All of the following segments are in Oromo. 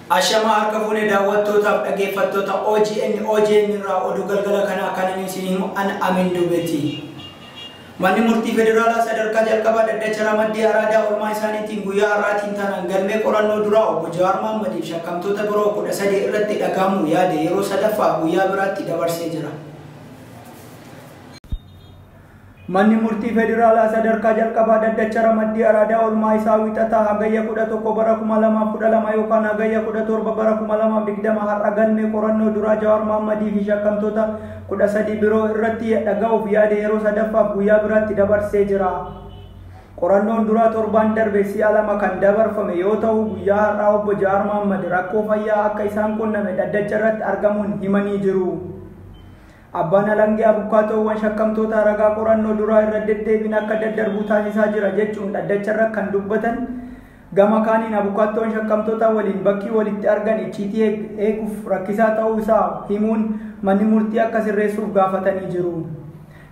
Ashama harka fuune daawwattootaaf dhaggeeffattoota OGN irraa oduu galgala kanaa kanan isiniif an Amin Dubeeti. Manni murtii federaalaa sadarkaa jalqabaa Dhaddacha Ramaddii Araadaa oolmaa isaaniitiin guyyaa har'aatiin taanaan galmee qorannoo duraa obbo Jawaar Mohammadiif shakkamtoota biroo 13 irratti dhagahamuu yaade yeroo sadaffaa guyyaa biraatti dabarsee jira. Manni murtii federaalaa sadarkaa jalqabaa Dhaddacha Ramaddii Araadaa oolmaa isaa wixataa hagayya 11 bara 2012 yookaan hagayya 17 bara 2020 har'a galmee qorannoo duraa Jawaar Mohammadii fi shakkamtoota 13 biroo irratti dhagahuuf yaade yeroo sadaffaaf guyyaa biraatti dabarsee jira. Qorannoon duraa torban darbe si'a lama kan dabarfame yoo ta'u guyyaa har'aa obbo Jawaar Mohammad rakkoo fayyaa akka isaan qunname dhaddacha irratti argamuun himanii jiru. Abbaan Alangaa abukaatoowwan shakkamtoota ragaa qorannoo duraa irra deddeebiin akka daddarbuu taasisaa jira jechuun dhaddacha irra kan dubbatan gama kaaniin abukaatoon shakkamtoota waliin bakki walitti argan icciitii eeguuf rakkisaa ta'uu isaa himuun manni murtii akka sirreessuuf gaafatanii jiru.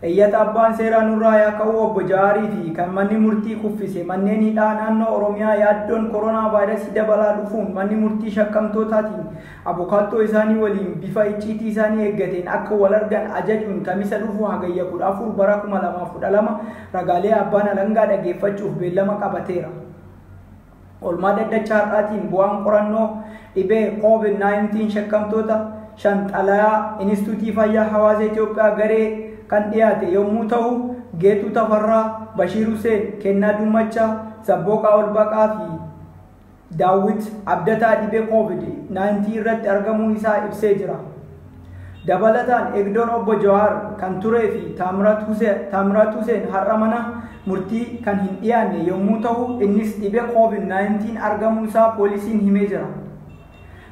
Eeyyata abbaan seeraa nurraa yaa ka'uu obbo Jawaarii fi kan manni murtii kuffise manneen hidhaa naannoo Oromiyaa yaaddoon koronaa vaayirasii dabalaa dhufuun manni murtii shakkamtootaatiin abukaatoo isaanii waliin bifa icciitii isaanii eeggateen akka wal argan ajajuun kamisa dhufu hagayya 14 bara 2012 ragaalee abbaan alangaa dhageeffachuuf beellama qabateera. Oolmaa dhaddacha har'aatiin bu'aan qorannoo dhibee COVID-19 shakkamtoota Shanxalayaa Inistituutii Fayyaa Hawaasa Itoophiyaa garee kan dhiyaate yommuu ta'u Geetuu Tafarraa, Bashiir Huseen, Kennaa Dummachaa, Sabbooqaa Olbaqaa fi Daawit Abdataa dhibee COVID-19 irratti argamuu isaa ibsee jira. Dabalataan eegdoon obbo Jawaar kan turee fi Taamiraat Huseen har'a mana murtii kan hin dhiyaanne yommuu ta'u innis dhibee COVID-19 argamuu isaa poolisiin himee jira.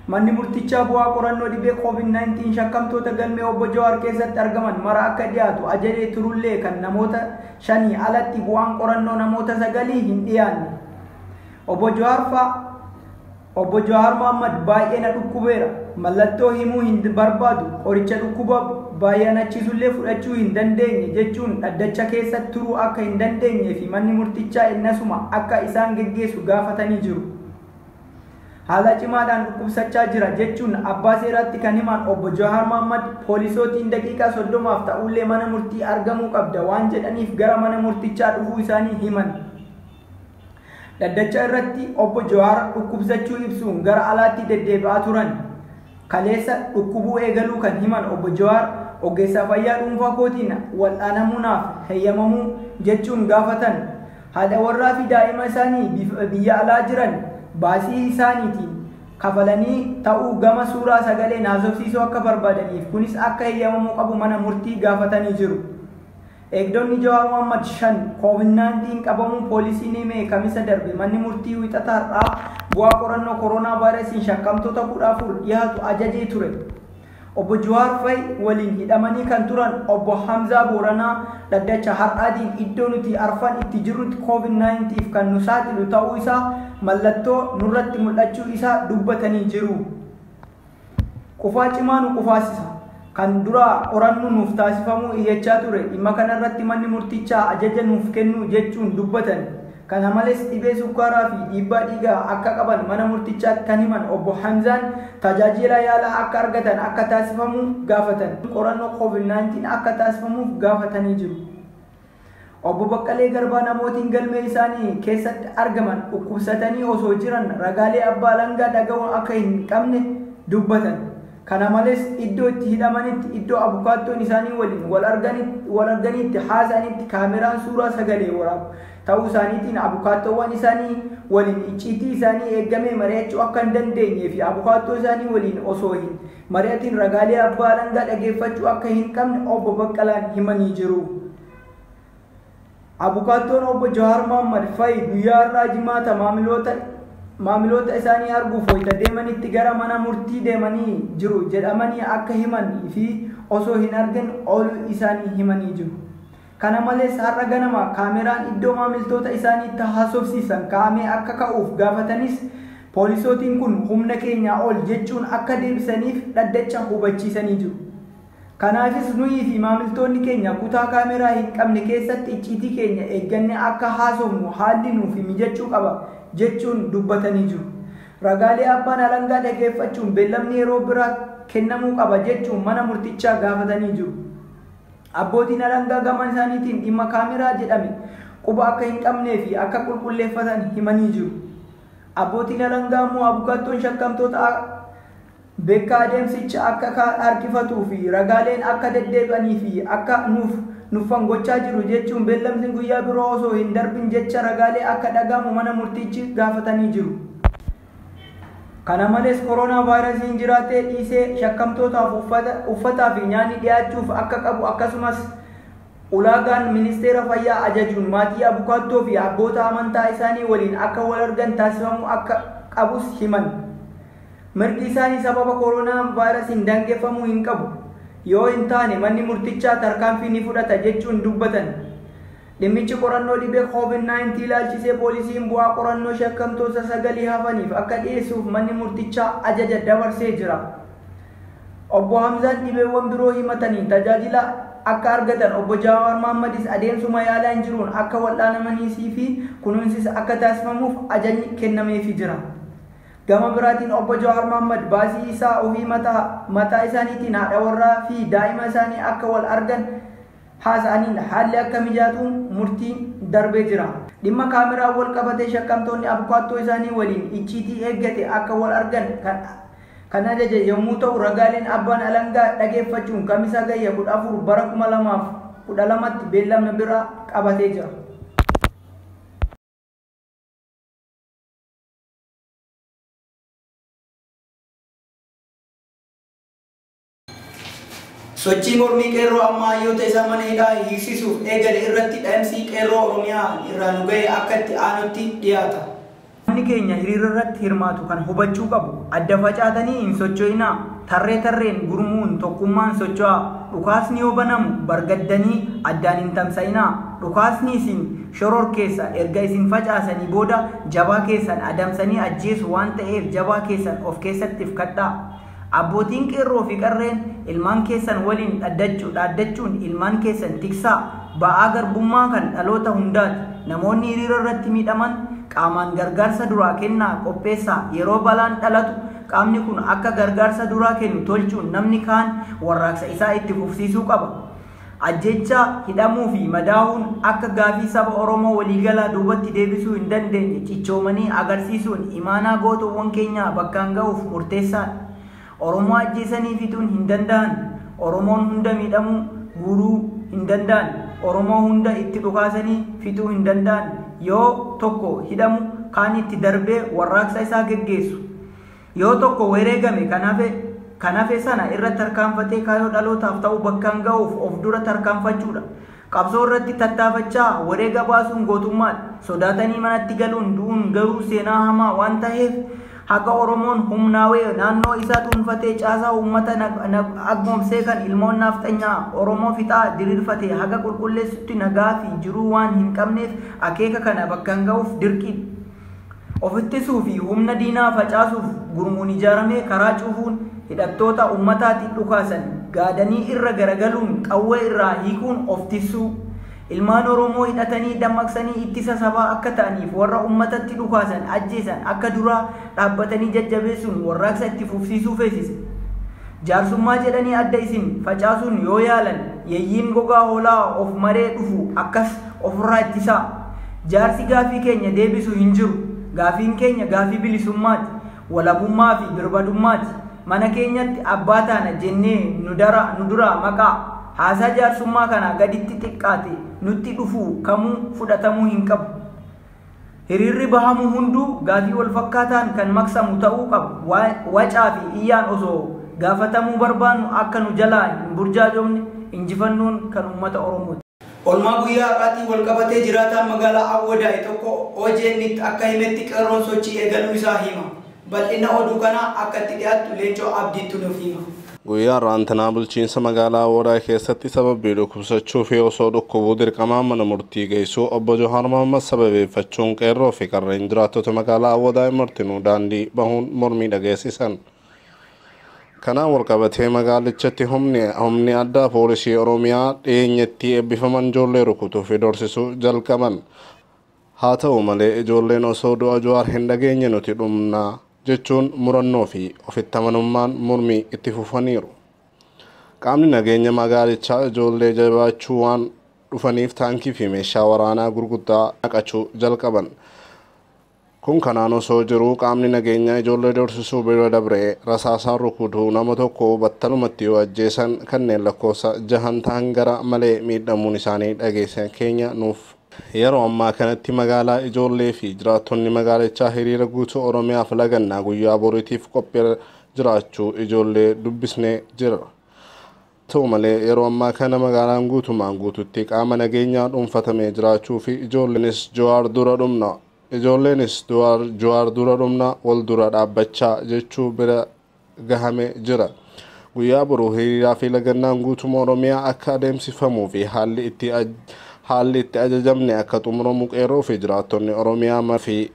Manni murtichaa bu'aa qorannoo dhibee COVID-19 shakkamtoota galmee obbo Jawaar keessatti argaman mara akka dhiyaatu ajajee turullee kan namoota 5 alatti bu'aan qorannoo namoota 9 hin dhiyaanne. Obbo Jawaar Mohammad baay'ee na dhukkubeera. Mallattoo himuu hin barbaadu. Qoricha dhukkuba baay'anachiisullee fudhachuu hin dandeenye jechuun dhaddacha keessatti turuu akka hin dandeenye fi manni murtichaa innasuma akka isaan geggeessu gaafatanii jiru. Haala cimaadhaan dhukkubsachaa jira jechuun abbaa seeraatti kan himan obbo Jawaar Mohammad poolisootiin daqiiqaa 30 ta'ullee mana murtii argamuu qabda waan jedhaniif gara mana murtichaa dhufuu isaanii himan. Dhaddacha irratti obbo Jawaar dhukkubsachuu ibsuun gara alaatti deddeebi'aa turan. Kaleessa dhukkubuu eegaluu kan himan obbo Jawaar ogeessa fayyaa dhuunfaa kootiin wal'aanamuunaaf heeyyamamuu jechuun gaafatan. Haadha warraa fi daa'ima isaanii biyya alaa jiran baasii isaaniitiin kafalanii ta'uu gama suuraa sagalee naasofsiisuu akka barbaadaniif kunis akka heeyyamamuu qabu mana murtii gaafatanii jiru. Eegdonni Jawaar Mohammad 5 COVID-19 qabamuu poolisiin himee kamisa darbe manni murtii wixataa har'aa bu'aa qorannoo koronaa vaayirasiin shakkamtoota 14 dhiyaatu ajajee ture. Obbo Jawaar waliin hidhamanii kan turan obbo Hamzaa Booranaa dhaddacha har'aatiin iddoo nuti arfan itti jirrutti COVID-19 kan nu saaxilu ta'uu isaa mallattoo nurratti mul'achuu isaa dubbatanii jiru. Qufaa cimaa nu qufaasisa. Kan dura qorannoo nuuf taasifamuu iyyachaa ture dhimma kanarratti manni murtichaa ajaja nuuf kennu jechuun dubbatan. Kana malees dhibee sukkaaraa fi dhiibbaa dhiigaa akka qaban mana murtichaatti kan himan obbo Hamzaan tajaajila yaalaa akka argatan akka taasifamu gaafatan. Qorannoo COVID-19 akka taasifamuuf gaafatanii jiru. Obbo Baqqalee Garbaa namootiin galmee isaanii keessatti argaman dhukkubsatanii osoo jiran ragaalee abbaa alangaa dhaga'uun akka hin qabne dubbatan. Kana malees iddoo itti hidhamanitti iddoo abukaattoon isaanii waliin wal arganitti haasa'anitti kaameraan suuraa sagalee waraabu ta'uu isaaniitiin abukaattoowwan isaanii waliin icciitii isaanii eeggamee mari'achuu akka hin dandeenye fi abukaattoo isaanii waliin osoo hin mari'atiin ragaalee abbaa alangaa dhageeffachuu akka hin qabne obbo Baqqalaan himanii jiru. Abukaattoon obbo Jawaar Mohammad Fayi guyyaa har'aa jimaata maamiloota isaanii arguuf wayita deemanitti gara mana murtii deemanii jiru jedhamanii akka himanii fi osoo hin argin ooluu isaanii himanii jiru. Kana malees har'a ganama kaameraan iddoo maamiltoota isaaniitti haasofsiisan kaa'amee akka ka'uuf gaafatanis poolisootiin kun humna keenya ol jechuun akka deebisaniif dhaddacha hubachiisanii jiru. Kanaafis nuyi fi maamiltoonni keenya kutaa kaameraa hin qabne keessatti icciitii keenya eeggannee akka haasofnu haalli nuuf mijachuu qaba jechuun dubbatanii jiru. Ragaalee abbaan alangaa dhageeffachuun beellamni yeroo biraa kennamuu qaba jechuun mana murtichaa gaafatanii jiru. Abbootiin alangaa gama isaaniitiin dhimma kaameraa jedhame quba akka hin qabnee fi akka qulqulleeffatan himanii jiru. Abbootiin alangaa immoo abukaattoon shakkamtoota beekaa adeemsicha akka harkifatuu fi ragaaleen akka deddeebi'anii fi akka nuffan gochaa jiru jechuun beellamni guyyaa biroo osoo hin darbin jecha ragaalee akka dhagahamu mana murtichi gaafatanii jiru. Kana malees koronaa vaayirasiin jiraatee dhiisee shakkamtootaaf uffataa fi nyaanni dhiyaachuuf akka qabu akkasumas ulaagaan ministeera fayyaa ajajuun maatii abukaattoo fi abboota amantaa isaanii waliin akka wal argan taasifamuu akka qabus himan. Mirgi isaanii sababa koronaa vaayirasiin daangeffamuu hin qabu. Yoo hin taane manni murtichaa tarkaanfii ni fudhata jechuun dubbatan. Dhimmichi qorannoo dhibee COVID-19 ilaalchisee poolisiin bu'aa qorannoo shakkamtoota 9 hafaniif akka dhiyeessuuf manni murtichaa ajaja dabarsee jira. Obbo Hamzaan dhibeewwan biroo himatanii tajaajila akka argatan obbo Jawaar Mohammadis adeemsuma yaalaa hin jiruun akka wal'aanamanii fi kunuunsis akka taasifamuuf ajajni kennameefii jira. Gama biraatiin obbo Jawaar Mohammad baasii isaa ofii mataa isaaniitiin haadha warraa fi daa'ima isaanii akka wal argan haasa'aniin haalli akka mijaatu murtiin darbee jira. Dhimma kaameraa wal qabatee shakkamtoonni abukaattoo isaanii waliin icciitii eeggate akka wal argan kan ajaje yommuu ta'u ragaaleen abbaan alangaa dhageeffachuun kamisa gayya 14 bara 2012tti beellama biraa qabatee jira. Sochii mormii qeerroo ammaa hayyoota isaa mana hidhaa hiiksisuuf eegale irratti dhaamsi qeerroo Oromiyaa irraa nu ga'e akka itti aanutti dhiyaata. Namni keenya hiriira irratti hirmaatu kan hubachuu qabu adda facaatanii hin socho'inaa tarreen gurmuun tokkummaan socho'aa dhukaasni yoo banamu bargaddanii addaan hin tamsa'inaa dhukaasni isin shoror keessa erga isin facaasanii booda jabaa keessan adamsanii ajjeesu waan ta'eef jabaa keessan of keessatti kadhaa. Abbootiin qeerroo fi qarreen ilmaan keessan waliin dhaaddachuun ilmaan keessan tiksaa ba'aa garbummaa kan dhaloota hundaati. Namoonni hiriira irratti miidhaman qaamaan gargaarsa duraa kennaa qopheessaa yeroo balaan dhalatu qaamni kun akka gargaarsa duraa kennu tolchuun namni kaan warraaqsa isaa itti fufsiisuu qaba. Ajjecha hidhamuu fi madaahuun akka gaafii saba Oromoo waliigalaa duubatti deebisuu hin dandeenye cichoomanii agarsiisuun imaanaa gootowwan keenyaa bakkaan ga'uuf murteessaadha. Oromoo ajjeesanii fixuun hin danda'an. Oromoon hunda miidhamuu guuruu hin danda'an. Oromoo hunda itti dhukaasanii fixuu hin danda'an. Yoo tokko hidhamu kaan itti darbee warraaqsa isaa geggeessu. Yoo tokko wareegame kan hafe sana irra tarkaanfatee kaayoo dhalootaaf ta'u bakkaan ga'uuf of dura tarkaanfachuudha. Qabsoo irratti tattaafachaa wareega baasuun gootummaadha. Sodaatanii manatti galuun du'uun garuu seenaa hamaa waan ta'eef haga Oromoon humnaawee naannoo isaa dhuunfatee caasaa uummata agmoomsee kan ilmoon nafxanyaa Oromoo fixaa diriirfatee haga qulqulleessutti nagaa fi jiruu waan hin qabneef akeeka kana bakkaan ga'uuf dirqii of ittisuu fi humna diinaa facaasuuf gurmuun ijaaramee karaa cufuun hidhattoota uummataatti dhukaasan gaadanii irra garagaluun qawwee irraa hiikuun of tissuu. Ilmaan Oromoo hidhatanii dammaqsanii ittisa sabaa akka ta'aniif warra uummatatti dhukaasan ajjeesan akka duraa dhaabbatanii jajjabeessuun warraaqsa itti fufsiisuu feesise. Jaarsummaa jedhanii adda isin facaasuun yoo yaalan yeeyyiin gogaa hoolaa of maree dhufu akkas ofirraa ittisaa. Jaarsi gaafii keenya deebisuu hin jiru. Gaafiin keenya gaafii bilisummaati, walabummaa fi birmadummaati. Mana keenyatti abbaa taana jennee nu duraa maqaa haasaa jaarsummaa kana gaditti xiqqaate nutti dhufu kamuu fudhatamuu hin qabu. Hiriirri bahamu hunduu gaafii wal fakkaataan kan maksamu ta'uu qabu. Wacaa fi iyyaan osoo gaafatamuu barbaannu akka nu jalaa hin burjaajomne injifannoon kan uummata Oromooti. Olmaa guyyaa har'aatiin wal qabatee jiraataan magaalaa Awwadaay tokko OJNitti akka himetti qeerroon sochii eegaluu isaa hima. Bal'ina oduu kanaa akka itti dhiyaattu Leencoo Abdiitu nuuf hima. Guyyaa raantanaa bulchiinsa magaalaa Awwadaay keessatti sababii dhukkubsachuu fi osoo dhukkubuu dirqamaan mana murtii geessuu obbo Johaar Mohammad sababeeffachuun qeerroo fi qarreen jiraattota magaalaa Awwadaay martinuu daandii bahuun mormii dhageessisan. Kanaan walqabatee magaalichatti humni addaa poolisii Oromiyaa dhiyeenyatti eebbifaman ijoollee rukutuu fi dorsisuu jalqaban. Haa ta'u malee ijoolleen osoo du'a Jawaar hin dhageenye nuti dhumnaa jechuun murannoo fi ofitti amanummaan mormii itti fufaniiru. Qaamni nageenya magaalichaa ijoollee jabaachuu waan dhufaniif taankii fi meeshaa waraanaa gurguddaa naqachuu jalqaban. Kun kanaan osoo jiruu qaamni nageenyaa ijoollee dorsisuu bira dabree rasaasaan rukutuu nama tokko battalumatti yoo ajjeesan kanneen lakkoofsa 6 ta'an gara malee miidhamuun isaanii dhageessan keenya nuuf. Yeroo ammaa kanatti magaalaa ijoollee fi jiraattonni magaalichaa hiriira guutuu Oromiyaaf lagannaa guyyaa boriitiif qophii jiraachuu ijoollee dubbisnee jira. Ta'u malee yeroo ammaa kana magaalaan guutumaan guututti qaama nageenyaa dhuunfatamee jiraachuu fi ijoolleenis Jawaar dura dhumna wal dura dhaabbachaa jechuu bira gahame jira. Guyyaa boruu hiriiraa fi lagannaan guutuma Oromiyaa akka adeemsifamuu fi haalli itti ajajamne akka xumuramu qeerroo fi jiraattonni Oromiyaa fi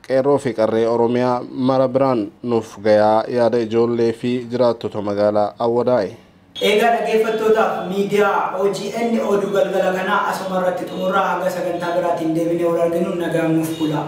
qeerroo fi qarree Oromiyaa mara biraan nuuf gayaa yaada ijoollee fi jiraattota magaalaa Awwadaay. Egaa dhaggeeffattootaaf miidiyaa OGN oduu galgala kanaa asuma irratti xumurraa haga sagantaa biraatiin deebinee wal arginu nagaan nuuf bulaa.